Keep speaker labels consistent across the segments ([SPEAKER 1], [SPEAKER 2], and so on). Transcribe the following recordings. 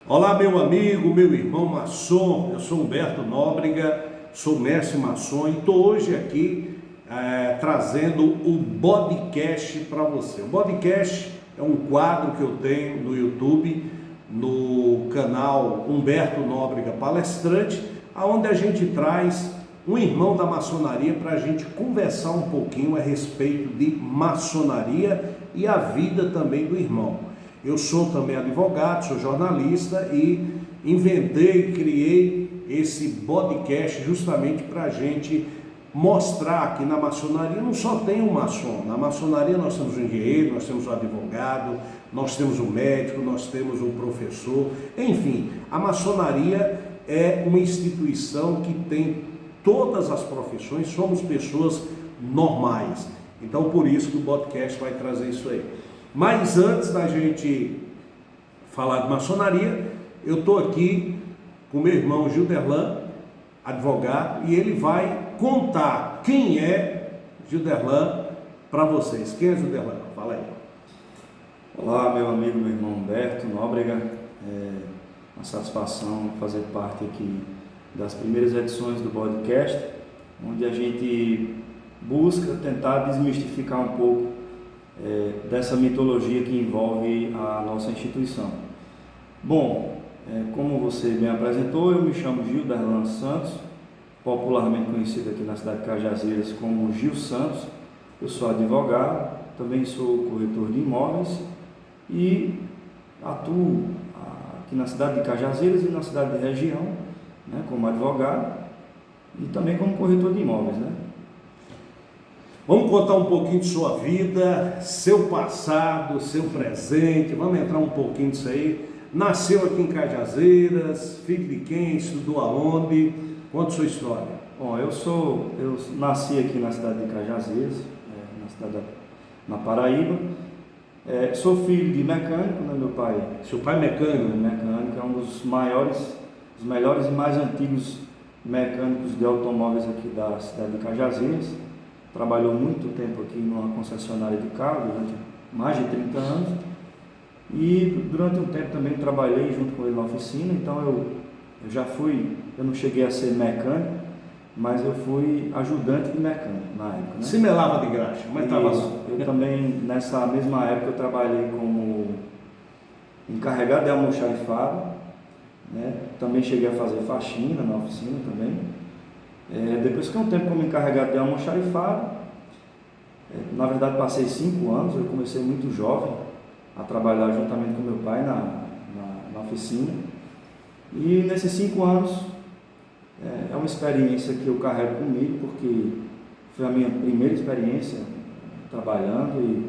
[SPEAKER 1] Olá, meu amigo, meu irmão maçom, eu sou Humberto Nóbrega, sou mestre maçom e estou hoje aqui trazendo o podcast para você. O podcast é um quadro que eu tenho no YouTube, no canal Humberto Nóbrega Palestrante, onde a gente traz um irmão da maçonaria para a gente conversar um pouquinho a respeito de maçonaria e a vida também do irmão. Eu sou também advogado, sou jornalista e criei esse podcast justamente para a gente mostrar que na maçonaria não só tem um maçom. Na maçonaria nós temos o engenheiro, nós temos o advogado, nós temos o médico, nós temos o professor. Enfim, a maçonaria é uma instituição que tem todas as profissões, somos pessoas normais. Então por isso que o podcast vai trazer isso aí. Mas antes da gente falar de maçonaria, eu estou aqui com meu irmão Gilderlan, advogado, e ele vai contar quem é Gilderlan para vocês. Quem é Gilderlan? Fala aí.
[SPEAKER 2] Olá, meu amigo, meu irmão Humberto Nóbrega. É uma satisfação fazer parte aqui das primeiras edições do podcast, onde a gente busca tentar desmistificar um pouco dessa mitologia que envolve a nossa instituição. Bom, como você bem apresentou, eu me chamo Gilderlan Santos, popularmente conhecido aqui na cidade de Cajazeiras como Gil Santos. Eu sou advogado, também sou corretor de imóveis e atuo aqui na cidade de Cajazeiras e na cidade de região, né, como advogado e também como corretor de imóveis, né?
[SPEAKER 1] Vamos contar um pouquinho de sua vida, seu passado, seu presente, vamos entrar um pouquinho disso aí. Nasceu aqui em Cajazeiras, filho de quem, estudou aonde? Conta sua história.
[SPEAKER 2] Bom, eu nasci aqui na cidade de Cajazeiras, na Paraíba. Sou filho de mecânico, né, meu pai.
[SPEAKER 1] Seu pai é mecânico?
[SPEAKER 2] Mecânico, é um dos melhores e mais antigos mecânicos de automóveis aqui da cidade de Cajazeiras. Trabalhou muito tempo aqui numa concessionária de carro, durante mais de 30 anos. E durante um tempo também trabalhei junto com ele na oficina, então eu não cheguei a ser mecânico, mas eu fui ajudante de mecânico na época, né?
[SPEAKER 1] Se melava de graxa, mas estava lá.
[SPEAKER 2] Eu também, nessa mesma época, eu trabalhei como encarregado de almoxarifado, né? Também cheguei a fazer faxina na oficina também. Depois que um tempo como encarregado de almoxarifado, na verdade passei 5 anos, eu comecei muito jovem a trabalhar juntamente com meu pai na oficina. E nesses 5 anos é uma experiência que eu carrego comigo, porque foi a minha primeira experiência trabalhando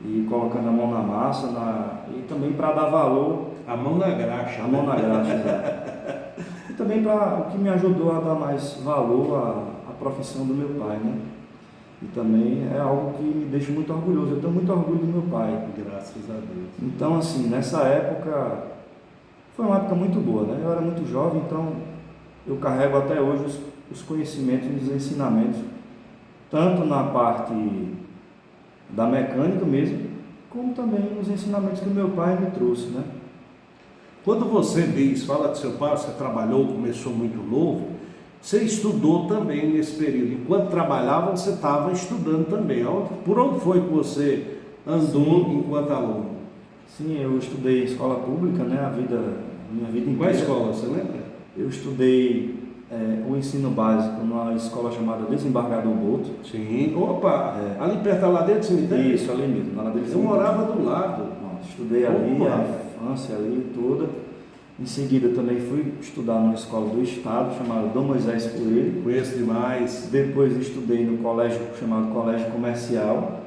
[SPEAKER 2] e colocando a mão na massa e também para dar valor.
[SPEAKER 1] A mão na graxa.
[SPEAKER 2] A mão na graxa, exato. E também o que me ajudou a dar mais valor à profissão do meu pai, né? E também é algo que me deixa muito orgulhoso. Eu tenho muito orgulho do meu pai.
[SPEAKER 1] Graças a Deus.
[SPEAKER 2] Então, assim, nessa época, foi uma época muito boa, né? Eu era muito jovem, então eu carrego até hoje os conhecimentos e os ensinamentos, tanto na parte da mecânica mesmo, como também os ensinamentos que o meu pai me trouxe, né?
[SPEAKER 1] Quando você fala de seu pai, você trabalhou, começou muito novo, você estudou também nesse período. Enquanto trabalhava, você estava estudando também. Por onde foi que você andou enquanto aluno?
[SPEAKER 2] Sim, eu estudei escola pública, né? Minha vida inteira.
[SPEAKER 1] Qual escola, você lembra?
[SPEAKER 2] Eu estudei o ensino básico numa escola chamada Desembargador Boto.
[SPEAKER 1] Sim. Opa! Ali perto da ladeira do cemitério?
[SPEAKER 2] Isso, ali mesmo, na ladeira do
[SPEAKER 1] Eu
[SPEAKER 2] cemitério.
[SPEAKER 1] morava do lado.
[SPEAKER 2] Estudei ali, a infância ali toda. Em seguida também fui estudar numa escola do estado chamada Dom Moisés Coelho.
[SPEAKER 1] Conheço demais.
[SPEAKER 2] Depois estudei no colégio chamado Colégio Comercial.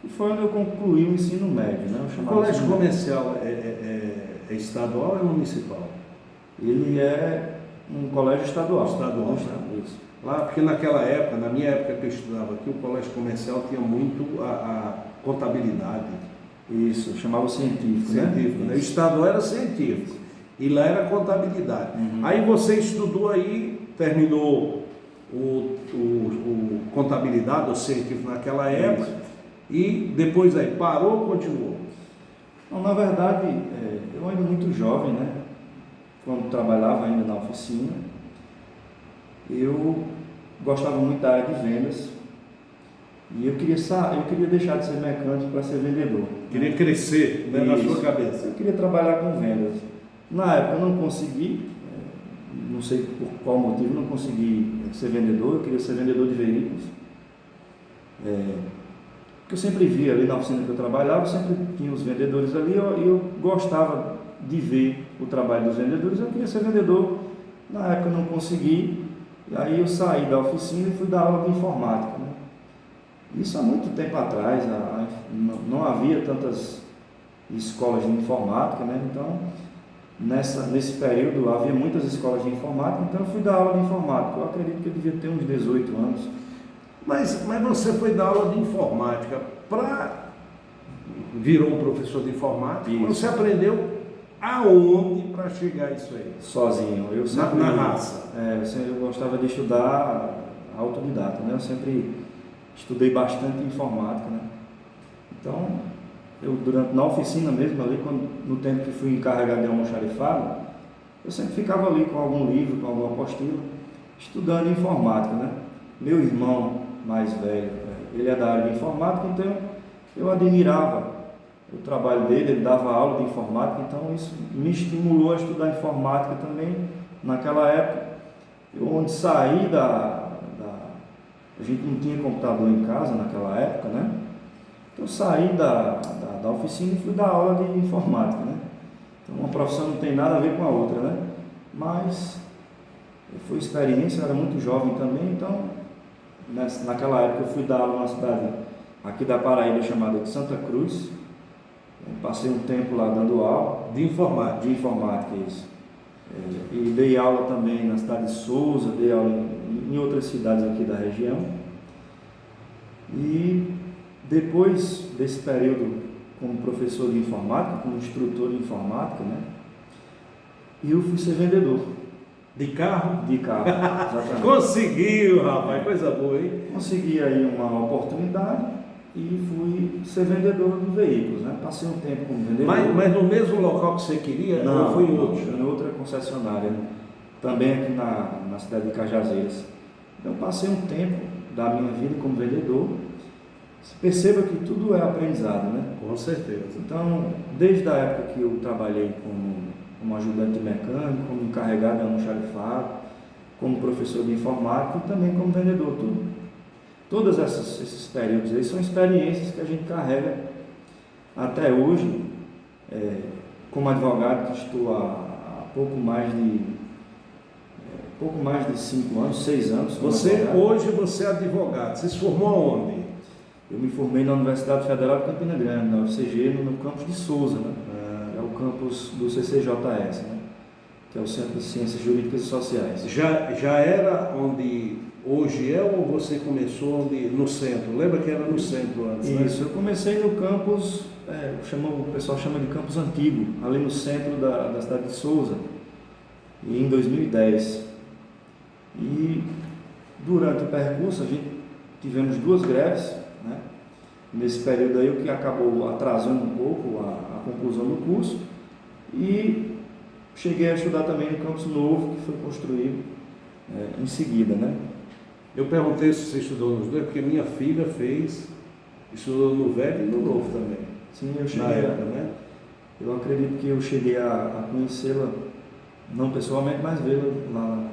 [SPEAKER 2] E foi onde eu concluí o ensino médio, né?
[SPEAKER 1] O colégio comercial é estadual ou é municipal?
[SPEAKER 2] Ele é um colégio estadual.
[SPEAKER 1] Estadual, né? Isso. Lá, porque naquela época, na minha época que eu estudava aqui, o colégio comercial tinha muito a contabilidade.
[SPEAKER 2] Isso, chamava científico,
[SPEAKER 1] Científico, né? O estadual era científico e lá era contabilidade.
[SPEAKER 2] Uhum.
[SPEAKER 1] Aí você estudou aí, terminou o contabilidade ou científico naquela época. Isso. E depois aí parou ou continuou?
[SPEAKER 2] Não, na verdade, eu ainda muito jovem, né? quando trabalhava ainda na oficina, eu gostava muito da área de vendas e eu queria deixar de ser mecânico para ser vendedor.
[SPEAKER 1] Queria crescer, né, na sua cabeça.
[SPEAKER 2] Eu queria trabalhar com vendas. Na época eu não consegui, não sei por qual motivo, não consegui ser vendedor, eu queria ser vendedor de veículos. Porque eu sempre via ali na oficina que eu trabalhava, sempre tinha os vendedores ali, e eu gostava de ver o trabalho dos vendedores, eu queria ser vendedor. Na época eu não consegui, e aí eu saí da oficina e fui dar aula de informática, né? Isso há muito tempo atrás, não havia tantas escolas de informática, né? Então, nesse período havia muitas escolas de informática, então eu fui dar aula de informática. Eu acredito que eu devia ter uns 18 anos.
[SPEAKER 1] Mas você foi dar aula de informática virou um professor de informática,
[SPEAKER 2] Isso.
[SPEAKER 1] você aprendeu aonde para chegar a isso aí?
[SPEAKER 2] Sozinho. Eu sempre,
[SPEAKER 1] na raça.
[SPEAKER 2] Eu gostava de estudar autodidata, né? Eu sempre estudei bastante informática, né? Então, na oficina mesmo, ali, no tempo que fui encarregado de almoxarifado, eu sempre ficava ali com algum livro, com alguma apostila, estudando informática, né? Meu irmão mais velho, ele é da área de informática, então eu admirava o trabalho dele, ele dava aula de informática, então isso me estimulou a estudar informática também naquela época. Eu onde saí a gente não tinha computador em casa naquela época, né? Então eu saí da oficina e fui dar aula de informática, né? Então uma profissão não tem nada a ver com a outra, né? Mas foi experiência, eu era muito jovem também, então naquela época eu fui dar aula numa cidade aqui da Paraíba chamada de Santa Cruz. Passei um tempo lá dando aula.
[SPEAKER 1] De informática?
[SPEAKER 2] De informática, isso. E dei aula também na cidade de Souza, dei aula em outras cidades aqui da região. E depois desse período como professor de informática, como instrutor de informática, né, eu fui ser vendedor.
[SPEAKER 1] De carro?
[SPEAKER 2] De carro, exatamente.
[SPEAKER 1] Conseguiu, rapaz, coisa boa, hein?
[SPEAKER 2] Consegui aí uma oportunidade e fui ser vendedor de veículos, né? Passei um tempo como vendedor.
[SPEAKER 1] Mas no mesmo local que você queria?
[SPEAKER 2] Não,
[SPEAKER 1] ou foi em outro?
[SPEAKER 2] Em outra concessionária, também aqui na cidade de Cajazeiras. Então passei um tempo da minha vida como vendedor. Perceba que tudo é aprendizado, né?
[SPEAKER 1] Com certeza.
[SPEAKER 2] Então, desde a época que eu trabalhei como ajudante mecânico, como encarregado de almoxarifado, como professor de informática e também como vendedor, todos esses períodos aí são experiências que a gente carrega até hoje. Como advogado, estou há pouco mais de 5 anos, 6 anos.
[SPEAKER 1] Hoje você é advogado, você se formou aonde?
[SPEAKER 2] Eu me formei na Universidade Federal de Campina Grande, na UFCG, no campus de Souza, né? É o campus do CCJS, né? Que é o Centro de Ciências Jurídicas e Sociais.
[SPEAKER 1] Já era onde hoje é, ou você começou no centro? Lembra que era no centro antes, né?
[SPEAKER 2] Isso, eu comecei no campus, o pessoal chama de campus antigo, ali no centro da cidade de Souza, e em 2010. E durante o percurso a gente tivemos 2 greves, né? Nesse período aí, o que acabou atrasando um pouco a conclusão do curso, e cheguei a estudar também no campus novo que foi construído em seguida, né?
[SPEAKER 1] Eu perguntei se você estudou nos dois, porque minha filha estudou no velho e no novo também.
[SPEAKER 2] Sim, eu cheguei
[SPEAKER 1] na época, né?
[SPEAKER 2] Eu acredito que eu cheguei a conhecê-la, não pessoalmente, mas vê-la lá.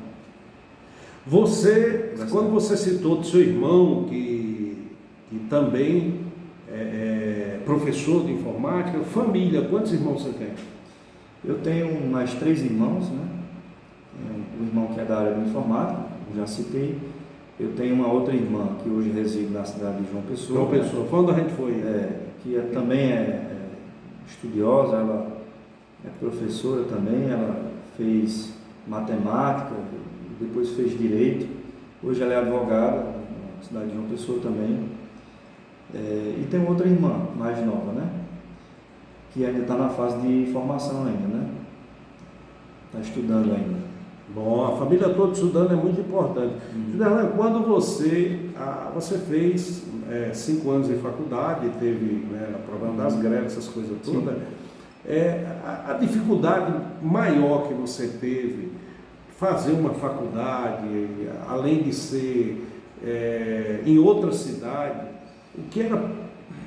[SPEAKER 1] Quando você citou do seu irmão, que também é professor de informática, família, quantos irmãos você tem?
[SPEAKER 2] Eu tenho mais 3 irmãos, né? Um irmão que é da área de informática, já citei. Eu tenho uma outra irmã que hoje reside na cidade de João Pessoa.
[SPEAKER 1] João Pessoa, quando a gente foi?
[SPEAKER 2] Que também é estudiosa, ela é professora também, ela fez matemática, depois fez direito. Hoje ela é advogada na cidade de João Pessoa também. E tem outra irmã mais nova, né? Que ainda está na fase de formação ainda, né? Está estudando ainda.
[SPEAKER 1] Bom, a família toda estudando é muito importante. Quando você fez 5 anos de faculdade, teve, né, o problema das greves, essas coisas todas, A dificuldade maior que você teve, fazer uma faculdade, além de ser em outra cidade, o que era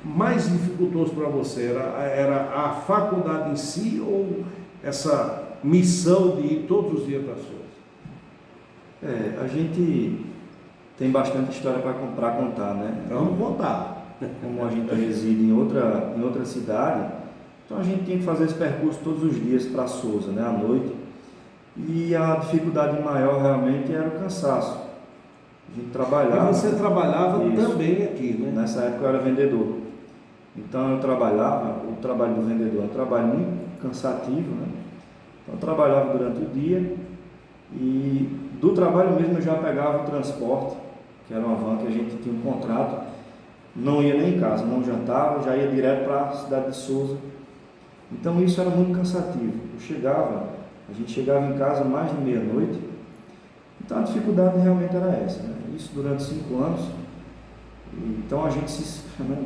[SPEAKER 1] mais dificultoso para você? Era a faculdade em si ou essa missão de ir todos os dias para as suas?
[SPEAKER 2] A gente tem bastante história para contar, né?
[SPEAKER 1] Vamos contar.
[SPEAKER 2] Como a gente reside em outra cidade, então a gente tinha que fazer esse percurso todos os dias para Souza, né, à noite. E a dificuldade maior realmente era o cansaço. A gente trabalhava.
[SPEAKER 1] E você trabalhava
[SPEAKER 2] isso,
[SPEAKER 1] também aqui, né?
[SPEAKER 2] Nessa época eu era vendedor. Então eu trabalhava, o trabalho do vendedor é um trabalho muito cansativo, né? Então eu trabalhava durante o dia e do trabalho mesmo eu já pegava o transporte, que era uma van que a gente tinha um contrato, não ia nem em casa, não jantava, já ia direto para a cidade de Souza. Então isso era muito cansativo. A gente chegava em casa mais de meia-noite, então a dificuldade realmente era essa, né? Isso durante 5 anos. Então a gente,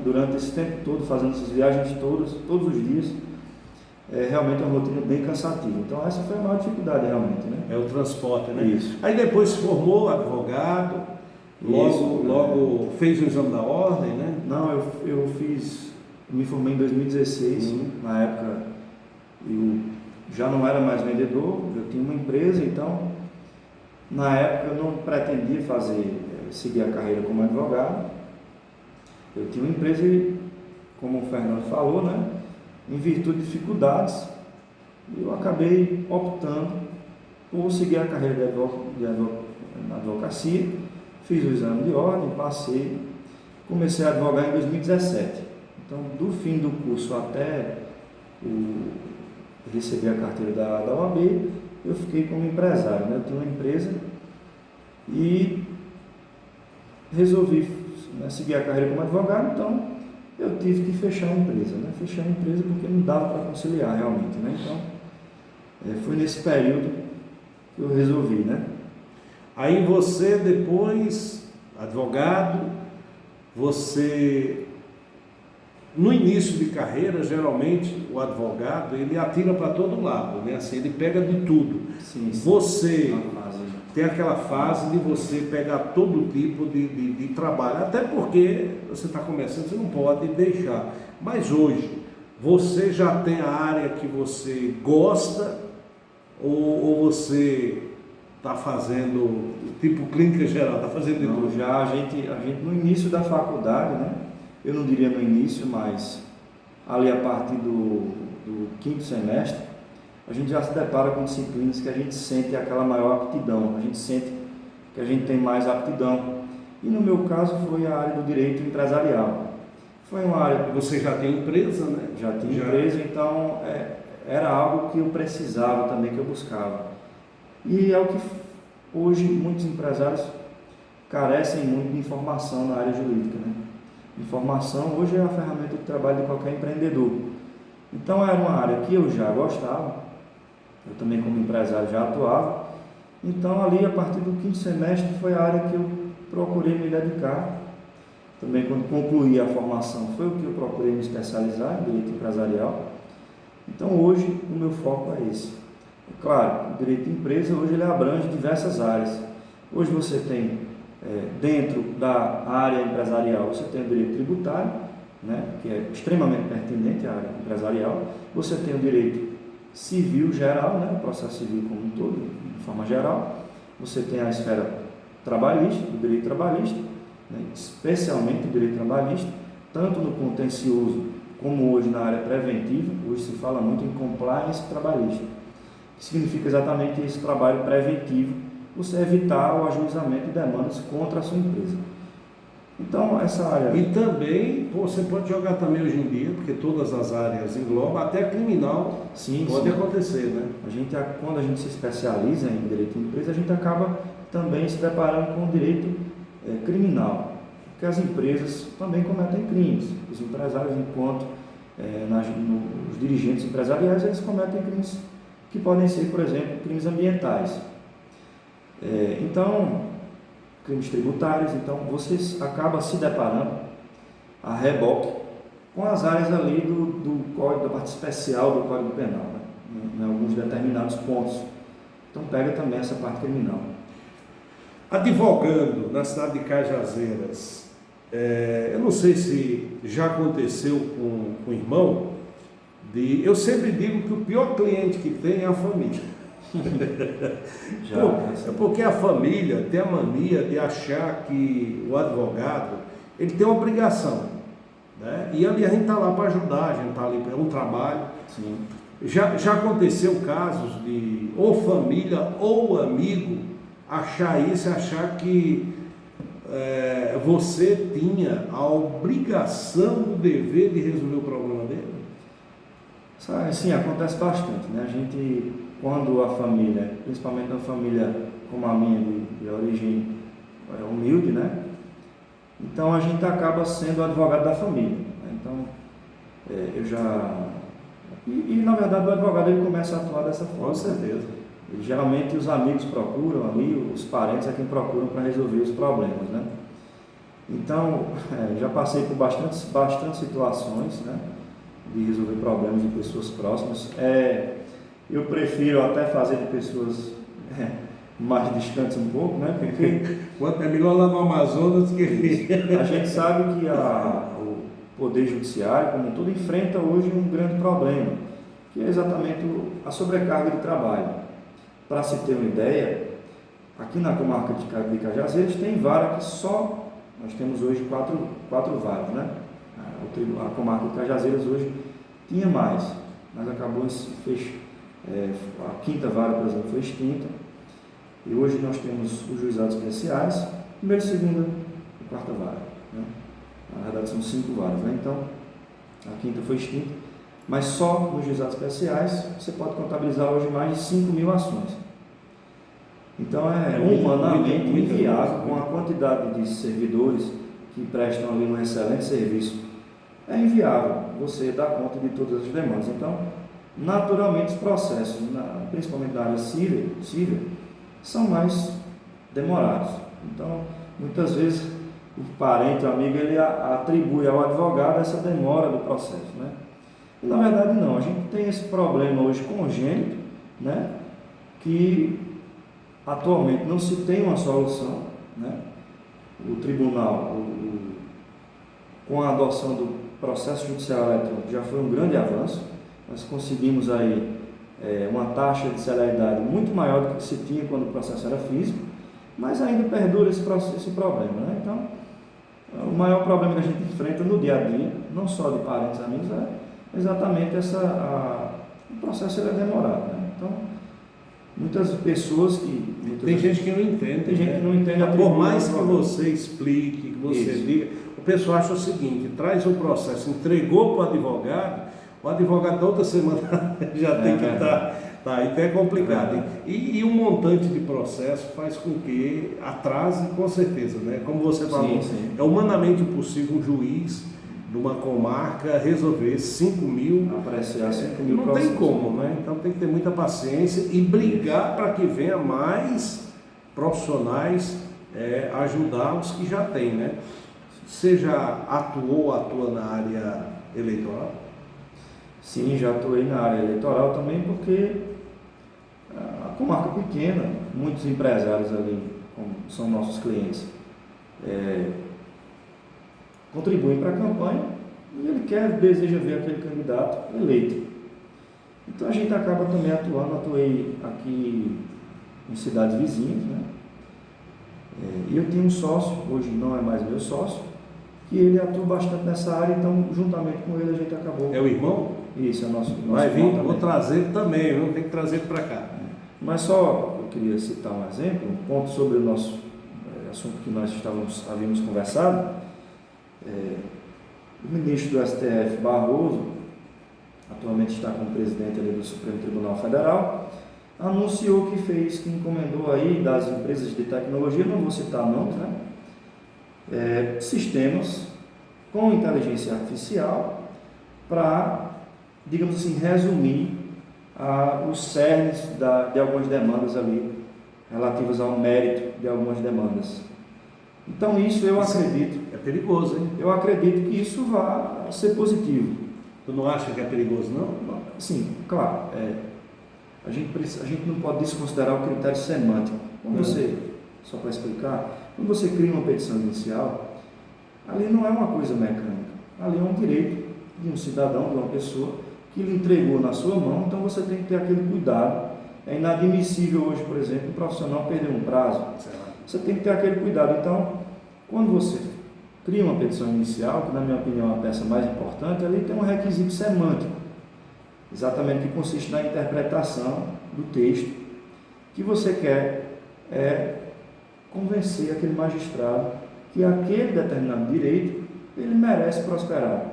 [SPEAKER 2] durante esse tempo todo, fazendo essas viagens todos os dias, realmente é uma rotina bem cansativa. Então essa foi a maior dificuldade realmente, né?
[SPEAKER 1] É o transporte, né?
[SPEAKER 2] Isso.
[SPEAKER 1] Aí depois se formou advogado, logo fez o exame da ordem, né?
[SPEAKER 2] Não, eu me formei em 2016, na época eu já não era mais vendedor, eu tinha uma empresa, então na época eu não pretendia seguir a carreira como advogado. Eu tinha uma empresa e, como o Fernando falou, né, em virtude de dificuldades, eu acabei optando por seguir a carreira na advocacia, fiz o exame de ordem, passei, comecei a advogar em 2017. Então, do fim do curso até receber a carteira da OAB, eu fiquei como empresário, né? Eu tinha uma empresa e resolvi, né, seguir a carreira como advogado, então eu tive que fechar a empresa, né? Fechar a empresa porque não dava para conciliar realmente, né? Então, foi nesse período que eu resolvi, né?
[SPEAKER 1] Aí você depois, advogado, você, no início de carreira, geralmente o advogado, ele atira para todo lado, né? Assim, ele pega de tudo.
[SPEAKER 2] Sim.
[SPEAKER 1] Você tem aquela fase de você pegar todo tipo de trabalho, até porque você está começando, você não pode deixar. Mas hoje, você já tem a área que você gosta ou você está fazendo, tipo clínica geral, está fazendo de tudo?
[SPEAKER 2] Já a gente no início da faculdade, né? Eu não diria no início, mas ali a partir do 5º semestre, a gente já se depara com disciplinas que a gente sente aquela maior aptidão, a gente sente que a gente tem mais aptidão. E no meu caso foi a área do direito empresarial. Foi uma área...
[SPEAKER 1] Você já tem empresa, né?
[SPEAKER 2] Já tinha empresa, então era algo que eu precisava também, que eu buscava. E é o que hoje muitos empresários carecem muito de informação na área jurídica, né? Informação hoje é a ferramenta de trabalho de qualquer empreendedor. Então era uma área que eu já gostava, eu também como empresário já atuava, então ali a partir do 5º semestre foi a área que eu procurei me dedicar. Também quando concluí a formação foi o que eu procurei me especializar em direito empresarial. Então hoje o meu foco é esse. Claro, o direito de empresa hoje ele abrange diversas áreas. Hoje você tem, dentro da área empresarial, você tem o direito tributário, né, que é extremamente pertinente à área empresarial. Você tem o direito civil geral, né, o processo civil como um todo, de forma geral. Você tem a esfera trabalhista, o direito trabalhista, né, especialmente o direito trabalhista, tanto no contencioso como hoje na área preventiva. Hoje se fala muito em compliance trabalhista, que significa exatamente esse trabalho preventivo, você evitar o ajuizamento de demandas contra a sua empresa. Então, essa área...
[SPEAKER 1] E também, você pode jogar também hoje em dia, porque todas as áreas englobam, até criminal.
[SPEAKER 2] Sim,
[SPEAKER 1] pode acontecer, né?
[SPEAKER 2] Quando a gente se especializa em direito de empresa, a gente acaba também se deparando com o direito criminal, porque as empresas também cometem crimes. Os empresários, enquanto os dirigentes empresariais, eles cometem crimes que podem ser, por exemplo, crimes ambientais. Então, crimes tributários, então você acaba se deparando a reboque com as áreas ali do código, da parte especial do Código Penal, né? Em alguns determinados pontos. Então pega também essa parte criminal.
[SPEAKER 1] Advogando na cidade de Cajazeiras, eu não sei se já aconteceu com o irmão, eu sempre digo que o pior cliente que tem é a família. Porque a família tem a mania de achar que o advogado ele tem uma obrigação, né? E ali a gente está lá para ajudar, a gente está ali para um trabalho.
[SPEAKER 2] Sim.
[SPEAKER 1] Já aconteceu casos de ou família ou amigo achar isso, achar que você tinha a obrigação, o dever de resolver o problema dele?
[SPEAKER 2] Sim, acontece bastante, né? A gente, quando a família, principalmente uma família como a minha, de origem humilde, né? Então a gente acaba sendo o advogado da família, né? Então, eu já... E na verdade o advogado ele começa a atuar dessa forma.
[SPEAKER 1] Com certeza.
[SPEAKER 2] E, geralmente os amigos procuram ali, os parentes é quem procuram para resolver os problemas, né? Então, já passei por bastante situações, né? De resolver problemas de pessoas próximas. Eu prefiro até fazer de pessoas mais distantes um pouco, né? Porque
[SPEAKER 1] é melhor lá no Amazonas que...
[SPEAKER 2] A gente sabe que o Poder Judiciário, como um todo, enfrenta hoje um grande problema, que é exatamente a sobrecarga de trabalho. Para se ter uma ideia, aqui na comarca de Cajazeiras tem vara que só... Nós temos hoje quatro varas, né? A comarca de Cajazeiras hoje tinha mais, mas acabou a quinta vara, por exemplo, foi extinta. E hoje nós temos os juizados especiais, primeira, segunda e quarta vara, né? Na verdade são 5 varas, né? Então a quinta foi extinta, mas só nos juizados especiais você pode contabilizar hoje mais de 5.000 ações. Então humanamente inviável, com a quantidade de servidores que prestam ali um excelente serviço, é inviável você dar conta de todas as demandas. Então, naturalmente os processos, principalmente na área civil, são mais demorados. Então, muitas vezes o parente, o amigo, ele atribui ao advogado essa demora do processo, né? E na verdade não, a gente tem esse problema hoje congênito, né? Que atualmente não se tem uma solução, né? O tribunal, com a adoção do processo judicial eletrônico, já foi um grande avanço. Nós conseguimos aí uma taxa de celeridade muito maior do que se tinha quando o processo era físico, mas ainda perdura esse problema, né? Então, o maior problema que a gente enfrenta no dia a dia, não só de parentes e amigos, é exatamente o processo ele é demorado, né? Então, muitas pessoas
[SPEAKER 1] Tem gente que não entende.
[SPEAKER 2] Tem gente que não entende.
[SPEAKER 1] Por mais que você explique, que você diga, o pessoal acha o seguinte: traz o processo, entregou para o advogado da outra semana já tem que estar. Então é complicado. E um montante de processo faz com que atrase, com certeza, né? Como você falou,
[SPEAKER 2] sim.
[SPEAKER 1] É humanamente impossível um juiz de uma comarca resolver 5.000,
[SPEAKER 2] apreciar 5.000
[SPEAKER 1] não tem como, né? Então tem que ter muita paciência e brigar para que venha mais profissionais ajudar os que já têm, né? Você já atua na área eleitoral?
[SPEAKER 2] Sim, já atuei na área eleitoral também, porque a comarca pequena, muitos empresários ali, como são nossos clientes, contribuem para a campanha e ele deseja ver aquele candidato eleito. Então a gente acaba também atuei aqui em cidades vizinhas, né? E eu tenho um sócio, hoje não é mais meu sócio, que ele atua bastante nessa área, então juntamente com ele a gente acabou...
[SPEAKER 1] É o irmão?
[SPEAKER 2] Isso, é nosso
[SPEAKER 1] Vai vir,
[SPEAKER 2] irmão
[SPEAKER 1] vou trazer também, vamos ter que trazer para cá.
[SPEAKER 2] Mas só, eu queria citar um exemplo, um ponto sobre o nosso assunto que nós havíamos conversado. O ministro do STF, Barroso, atualmente está como presidente ali do Supremo Tribunal Federal, anunciou que encomendou aí das empresas de tecnologia, não vou citar nomes, né? Sistemas com inteligência artificial para, digamos assim, resumir os cernes de algumas demandas ali, relativas ao mérito de algumas demandas. Então isso eu acredito...
[SPEAKER 1] É perigoso, hein?
[SPEAKER 2] Eu acredito que isso vai ser positivo,
[SPEAKER 1] Tu não acha que é perigoso, não?
[SPEAKER 2] Sim, claro. A gente não pode desconsiderar o critério semântico. Quando você, só para explicar, quando você cria uma petição inicial, ali não é uma coisa mecânica. Ali é um direito de um cidadão, de uma pessoa, que lhe entregou na sua mão, então você tem que ter aquele cuidado. É inadmissível hoje, por exemplo, o profissional perder um prazo. Você tem que ter aquele cuidado. Então, quando você cria uma petição inicial, que na minha opinião é a peça mais importante, ali tem um requisito semântico, exatamente que consiste na interpretação do texto, que você quer convencer aquele magistrado que aquele determinado direito, ele merece prosperar.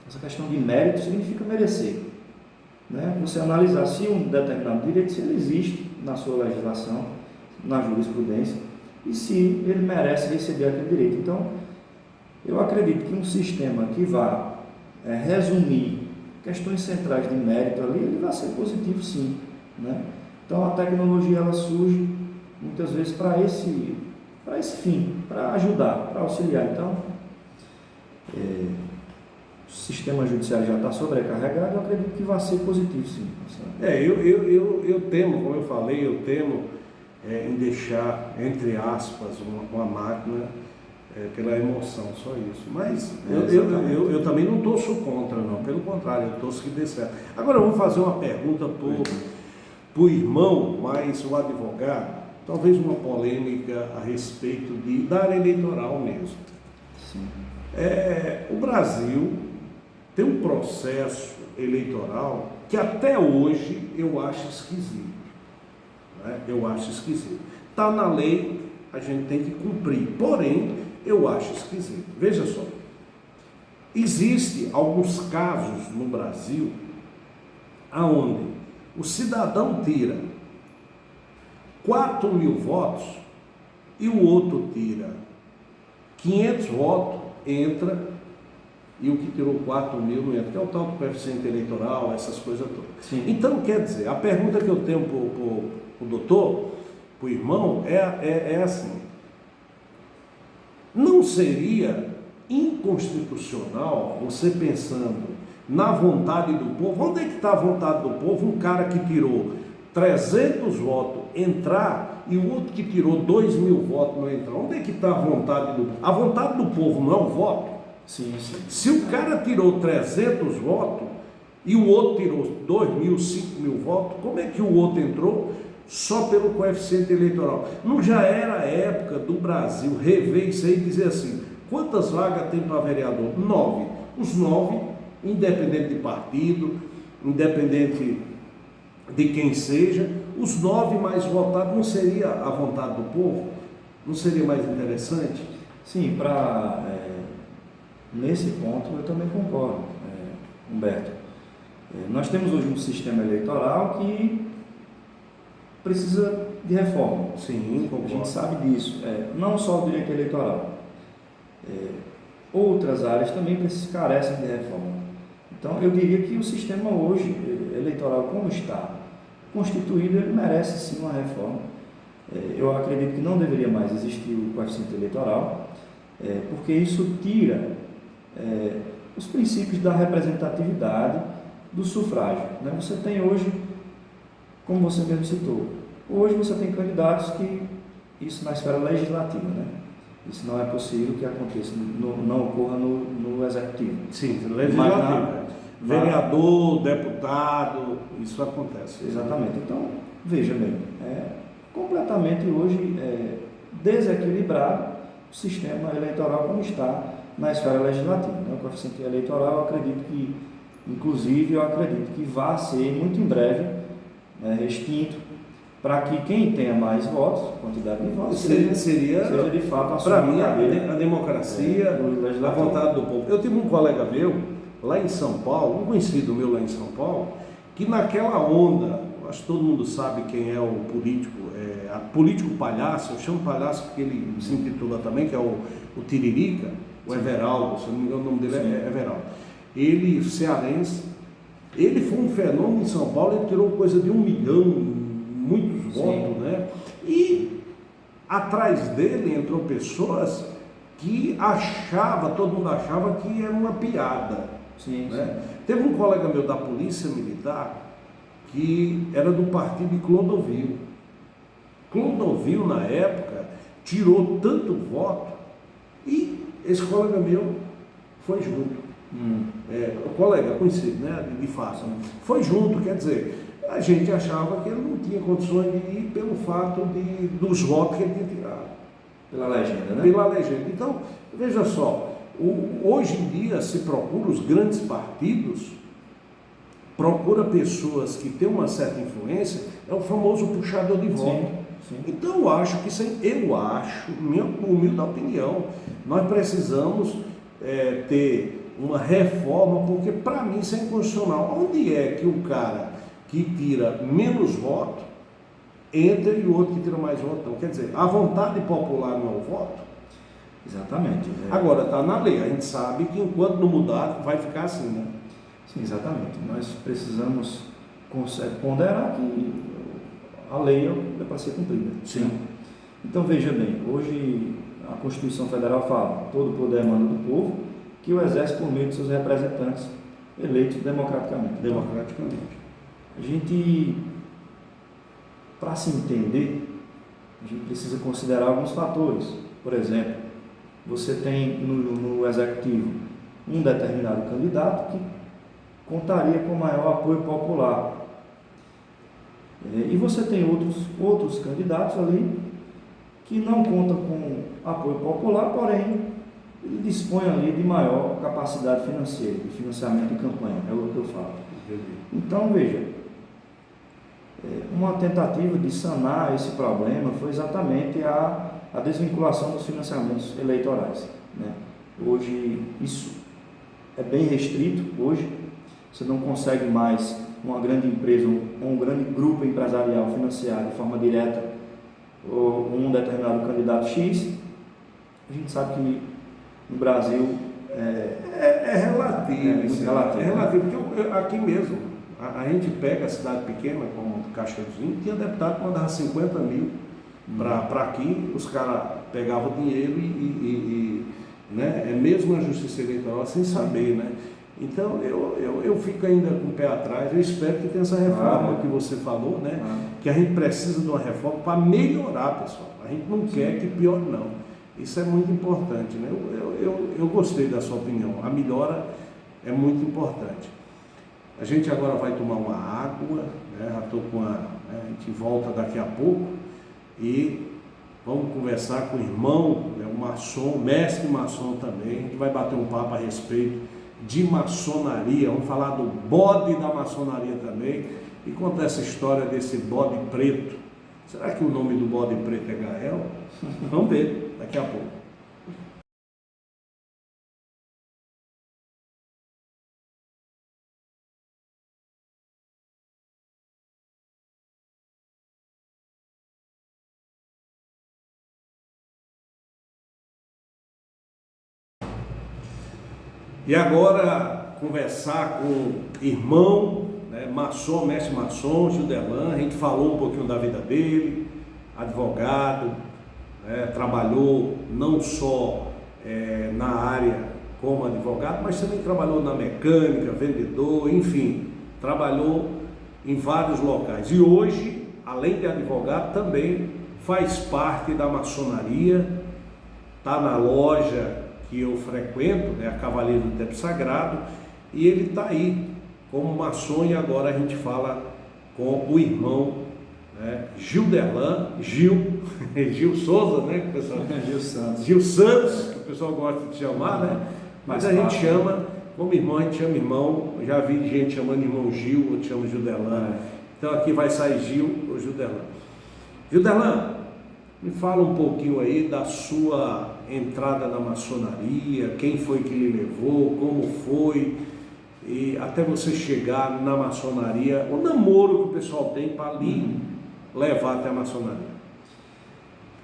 [SPEAKER 2] Essa questão de mérito significa merecer. Né? Você analisar se um determinado direito, se ele existe na sua legislação, na jurisprudência, e se ele merece receber aquele direito. Então, eu acredito que um sistema que vá resumir questões centrais de mérito ali, ele vai ser positivo sim. Né? Então, a tecnologia ela surge muitas vezes para esse fim, para ajudar, para auxiliar. Então, o sistema judiciário já está sobrecarregado, eu acredito que vai ser positivo sim.
[SPEAKER 1] Eu temo, como eu falei, em deixar, entre aspas, uma máquina pela emoção, só isso. Mas eu também não torço contra, não. Pelo contrário, eu torço que dê certo. Agora eu vou fazer uma pergunta para o irmão, mas o advogado, talvez uma polêmica a respeito da área eleitoral mesmo.
[SPEAKER 2] Sim.
[SPEAKER 1] O Brasil tem um processo eleitoral que até hoje eu acho esquisito. Né? Eu acho esquisito. Está na lei, a gente tem que cumprir. Porém, eu acho esquisito. Veja só. Existem alguns casos no Brasil onde o cidadão tira 4.000 votos e o outro tira 500 votos, entra, e o que tirou 4.000 não entra, que é o tal do coeficiente eleitoral, essas coisas todas.
[SPEAKER 2] Sim.
[SPEAKER 1] Então, quer dizer, a pergunta que eu tenho para o doutor, para o irmão, é assim: não seria inconstitucional você pensando na vontade do povo? Onde é que está a vontade do povo? Um cara que tirou 300 votos entrar e o outro que tirou 2.000 votos não entrar. Onde é que está a vontade do povo? A vontade do povo não é o voto?
[SPEAKER 2] Sim, sim.
[SPEAKER 1] Se o cara tirou 300 votos e o outro tirou 2.000, 5.000 votos, como é que o outro entrou? Só pelo coeficiente eleitoral. Não já era a época do Brasil rever isso aí e dizer assim: quantas vagas tem para vereador? 9. Os 9, independente de partido, independente de quem seja, os 9 mais votados, não seria a vontade do povo? Não seria mais interessante?
[SPEAKER 2] Sim, nesse ponto eu também concordo, Humberto. Nós temos hoje um sistema eleitoral que precisa de reforma.
[SPEAKER 1] Sim, concordo.
[SPEAKER 2] A gente sabe disso. Não só o direito eleitoral. Outras áreas também carecem de reforma. Então, eu diria que o sistema hoje, eleitoral como está constituído, ele merece sim uma reforma. Eu acredito que não deveria mais existir o coeficiente eleitoral, porque isso tira os princípios da representatividade do sufrágio. Né? Você tem hoje, como você mesmo citou, hoje você tem candidatos que, isso na esfera legislativa, né? Isso não é possível que aconteça, não ocorra no executivo.
[SPEAKER 1] Sim, legislativo. Vereador, deputado, isso acontece.
[SPEAKER 2] Exatamente. Então, veja bem, completamente hoje desequilibrado o sistema eleitoral como está na esfera legislativa. Né? O coeficiente eleitoral, eu acredito que, inclusive, vai ser muito em breve extinto, para que quem tenha mais votos, quantidade de votos, seja de fato a sua.
[SPEAKER 1] Para mim, a democracia, a vontade do povo. Eu tive um colega meu, lá em São Paulo, um conhecido meu lá em São Paulo, que naquela onda, acho que todo mundo sabe quem é o político palhaço, eu chamo palhaço porque ele se intitula também, que é o Tiririca, o Everaldo, se não me engano o nome dele é Everaldo. Ele, cearense, ele foi um fenômeno em São Paulo, ele tirou coisa de 1 milhão, muitos votos, né? E atrás dele entrou pessoas que todo mundo achava que era uma piada.
[SPEAKER 2] Sim,
[SPEAKER 1] né? Teve um colega meu da Polícia Militar que era do partido de Clodovil. Clodovil, na época, tirou tanto voto e esse colega meu foi junto. O colega conhecido, né, de fato, foi junto, quer dizer, a gente achava que ele não tinha condições de ir pelo fato dos votos que ele tinha tirado.
[SPEAKER 2] Pela legenda, né?
[SPEAKER 1] Pela legenda. Então, veja só, hoje em dia se procura, os grandes partidos, procura pessoas que têm uma certa influência, é o famoso puxador de voto.
[SPEAKER 2] Sim.
[SPEAKER 1] Então eu acho que minha humilde opinião, nós precisamos ter uma reforma, porque para mim isso é inconstitucional. Onde é que o cara que tira menos voto entra e o outro que tira mais voto? Então, quer dizer, a vontade popular não é o voto?
[SPEAKER 2] Exatamente.
[SPEAKER 1] Agora está na lei, a gente sabe que enquanto não mudar vai ficar assim, né?
[SPEAKER 2] Sim, exatamente. Nós precisamos ponderar que a lei é para ser cumprida.
[SPEAKER 1] Sim.
[SPEAKER 2] Né? Então veja bem, hoje a Constituição Federal fala: todo o poder emana do povo, que o exerce por meio de seus representantes eleitos democraticamente. A gente, para se entender, a gente precisa considerar alguns fatores. Por exemplo, você tem no executivo um determinado candidato que contaria com maior apoio popular. E você tem outros candidatos ali que não contam com apoio popular, porém ele dispõe ali de maior capacidade financeira, de financiamento de campanha, é o que eu falo. Então, veja, uma tentativa de sanar esse problema foi exatamente a desvinculação dos financiamentos eleitorais, né? Hoje, isso é bem restrito. Hoje, você não consegue mais uma grande empresa, um grande grupo empresarial financiar de forma direta um determinado candidato X. A gente sabe que no Brasil
[SPEAKER 1] é relativo,
[SPEAKER 2] relativo.
[SPEAKER 1] É relativo, porque aqui mesmo, a gente pega a cidade pequena, como Cachoeirinho, tinha deputado que mandava 50 mil para aqui, os caras pegavam o dinheiro né, mesmo a justiça eleitoral sem saber, né? Então eu fico ainda com o pé atrás. Eu espero que tenha essa reforma que você falou, né? Que a gente precisa de uma reforma para melhorar, pessoal. A gente não quer que piore, não. Isso é muito importante, né? Eu gostei da sua opinião. A melhora é muito importante. A gente agora vai tomar uma água, né? Já estou com a gente volta daqui a pouco e vamos conversar com o irmão, né? O maçom, mestre maçom também. A gente vai bater um papo a respeito de maçonaria, vamos falar do bode da maçonaria também e contar essa história desse bode preto. Será que o nome do bode preto é Gael? Vamos ver daqui a pouco. E agora conversar com o irmão, né, maçom, mestre maçom, Gilderlan. A gente falou um pouquinho da vida dele, advogado, né, trabalhou não só na área como advogado, mas também trabalhou na mecânica, vendedor, enfim, trabalhou em vários locais. E hoje, além de advogado, também faz parte da maçonaria, está na loja que eu frequento, né, a Cavaleiro do Tempo Sagrado, e ele está aí como maçom. E agora a gente fala com o irmão, né, Gilderlan, Gil Souza, né, que o pessoal, Gil Santos, que o pessoal gosta de chamar, né, mas a gente chama, como irmão, a gente chama irmão. Já vi gente chamando irmão Gil, outro chama Gilderlan. Então aqui vai sair Gil ou Gilderlan. Gilderlan, me fala um pouquinho aí da sua entrada na maçonaria, quem foi que lhe levou, como foi, e até você chegar na maçonaria, o namoro que o pessoal tem para lhe levar até a maçonaria.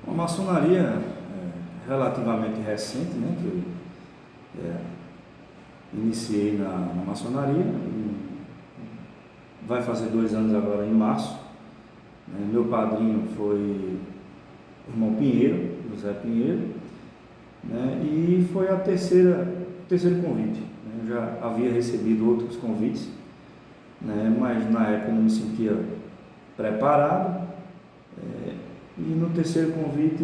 [SPEAKER 2] A maçonaria é relativamente recente, né, que eu iniciei na maçonaria, vai fazer 2 anos agora em março. Meu padrinho foi o irmão Pinheiro, José Pinheiro, né, e foi o terceiro convite, Eu já havia recebido outros convites, né? Mas na época eu não me sentia preparado. E no terceiro convite